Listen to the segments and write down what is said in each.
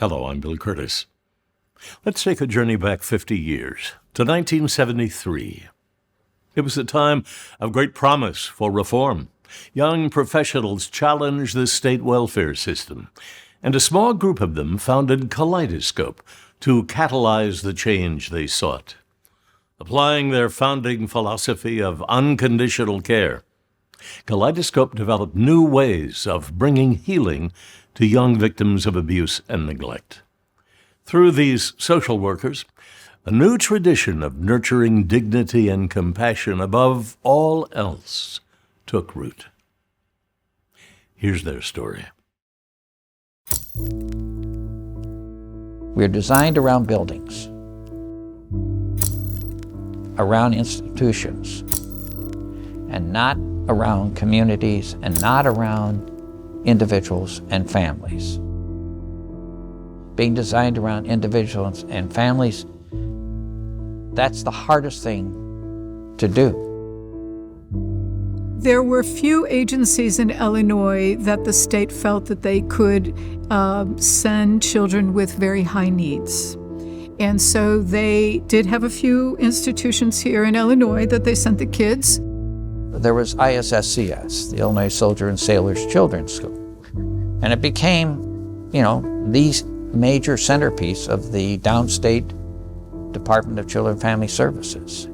Hello, I'm Bill Kurtis. Let's take a journey back 50 years to 1973. It was a time of great promise for reform. Young professionals challenged the state welfare system, and a small group of them founded Kaleidoscope to catalyze the change they sought. Applying their founding philosophy of unconditional care, Kaleidoscope developed new ways of bringing healing to young victims of abuse and neglect. Through these social workers, a new tradition of nurturing dignity and compassion above all else took root. Here's their story. We're designed around buildings, around institutions, and not around communities and not around individuals and families. Being designed around individuals and families, that's the hardest thing to do. There were few agencies in Illinois that the state felt that they could send children with very high needs. And so they did have a few institutions here in Illinois that they sent the kids. There was ISSCS, the Illinois Soldier and Sailors Children's School. And it became, the major centerpiece of the downstate Department of Children and Family Services.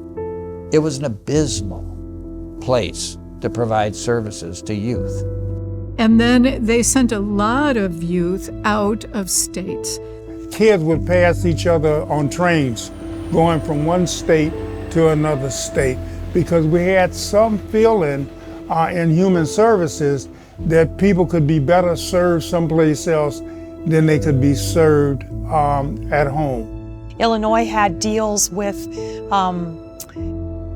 It was an abysmal place to provide services to youth. And then they sent a lot of youth out of state. Kids would pass each other on trains going from one state to another state because we had some feeling in human services that people could be better served someplace else than they could be served at home. Illinois had deals with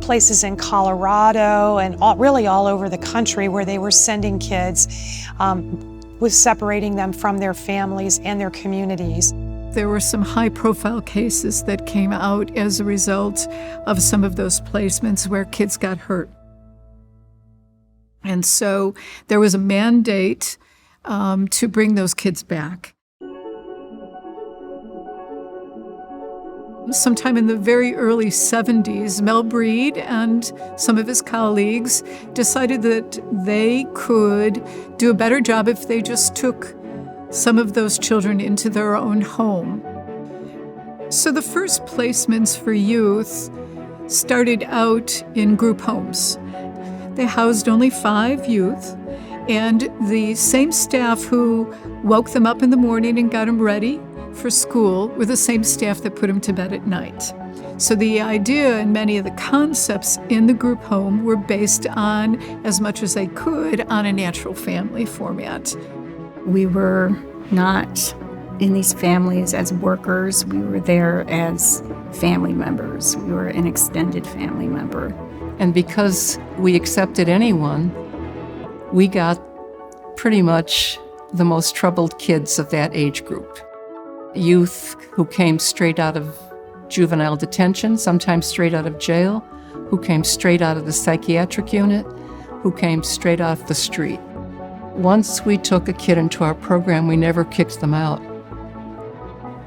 places in Colorado and really all over the country where they were sending kids, with separating them from their families and their communities. There were some high-profile cases that came out as a result of some of those placements where kids got hurt. And so there was a mandate to bring those kids back. Sometime in the very early 70s, Mel Breed and some of his colleagues decided that they could do a better job if they just took some of those children into their own home. So the first placements for youth started out in group homes. They housed only 5 youth, and the same staff who woke them up in the morning and got them ready for school were the same staff that put them to bed at night. So the idea and many of the concepts in the group home were based on, as much as they could, on a natural family format. We were not in these families as workers. We were there as family members. We were an extended family member. And because we accepted anyone, we got pretty much the most troubled kids of that age group. Youth who came straight out of juvenile detention, sometimes straight out of jail, who came straight out of the psychiatric unit, who came straight off the street. Once we took a kid into our program, we never kicked them out.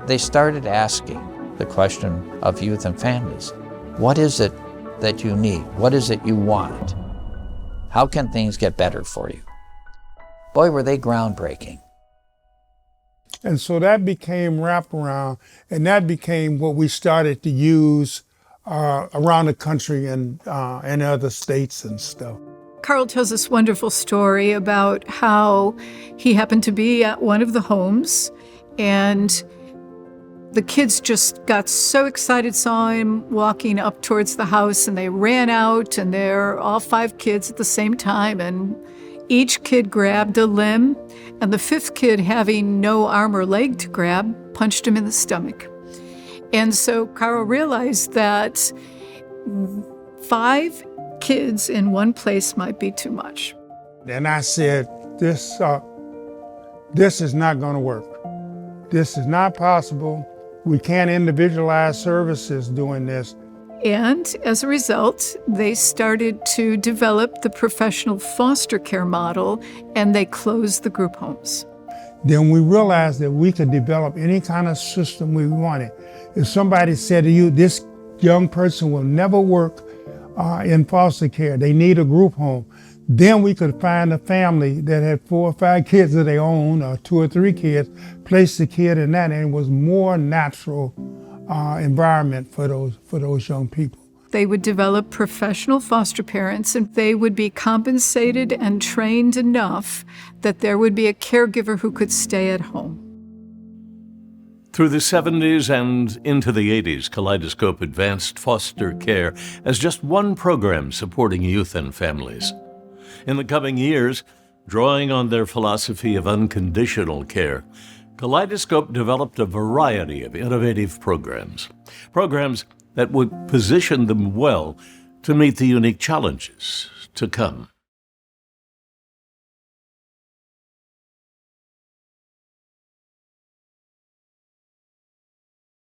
They started asking the question of youth and families, what is it that you need? What is it you want? How can things get better for you? Boy, were they groundbreaking. And so that became wraparound, and that became what we started to use around the country and in other states and stuff. Carl tells this wonderful story about how he happened to be at one of the homes, and the kids just got so excited, saw him walking up towards the house, and they ran out, and they're all 5 kids at the same time, and each kid grabbed a limb, and the 5th kid, having no arm or leg to grab, punched him in the stomach. And so Carl realized that 5 kids in one place might be too much. And I said, this is not going to work. This is not possible. We can't individualize services doing this. And as a result, they started to develop the professional foster care model, and they closed the group homes. then we realized that we could develop any kind of system we wanted. If somebody said to you, this young person will never work in foster care, they need a group home, then we could find a family that had 4 or 5 kids of their own, or 2 or 3 kids, place the kid in that, and it was more natural environment for those young people. They would develop professional foster parents, and they would be compensated and trained enough that there would be a caregiver who could stay at home. Through the 70s and into the 80s, Kaleidoscope advanced foster care as just one program supporting youth and families. In the coming years, drawing on their philosophy of unconditional care, Kaleidoscope developed a variety of innovative programs that would position them well to meet the unique challenges to come.